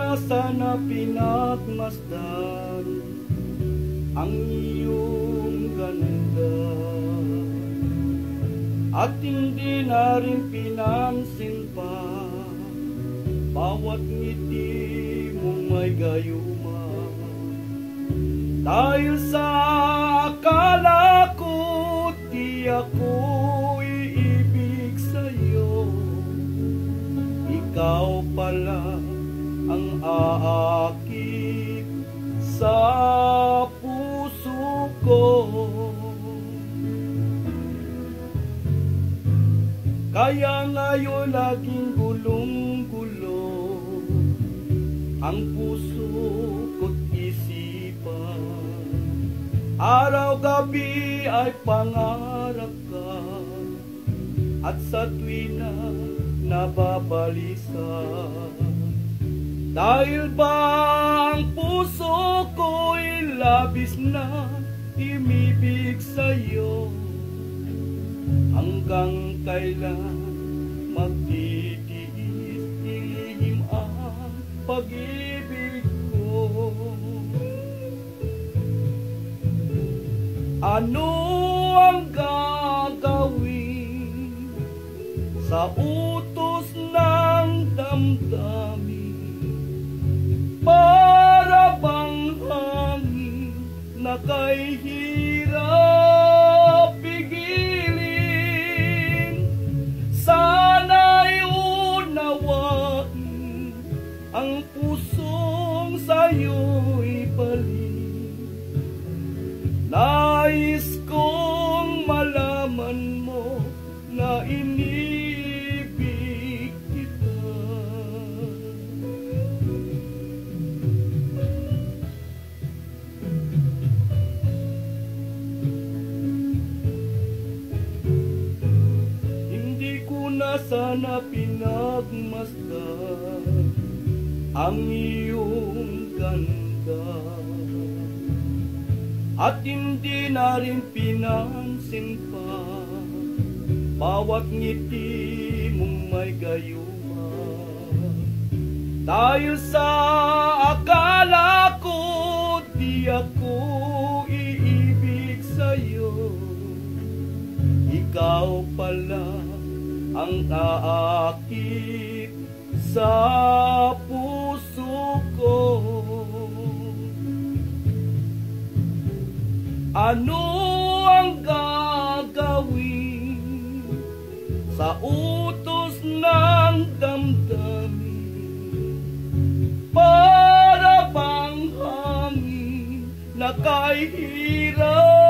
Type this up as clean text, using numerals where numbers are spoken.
na sana pinagmasdan ang iyong ganda, at hindi na rin pinansin pa bawat ngiti mong may gayuma. Dahil sa akala ko di ako iibig sa'yo, ikaw pala ang aakit sa puso ko. Kaya ngayon laging gulong-gulo ang puso ko't isipan. Araw-gabi ay pangarap ka, at sa tuwina nababalisa. Dahil ba ang puso ko'y labis na imibig sa'yo, hanggang kailan magtitiis ilihim ang pag-ibig ko? Ano ang gagawin sa utos ng damdamin? Para bang hangin na kay hirap pigilin? Sana'y unawain ang pusong sa'yo'y balik. Nais kong malaman mo na iniibig kita. Hindi ko na sana pinagmasdan ang iyong ganda, at hindi na rin pinansin pa bawat ngiti mong may gayuma. Dahil sa akala ko di ako iibig sa'yo, ikaw pala ang aakit sa puso ko. Ano ang gagawin sa utos ng damdamin? Para bang hangin na kay hirap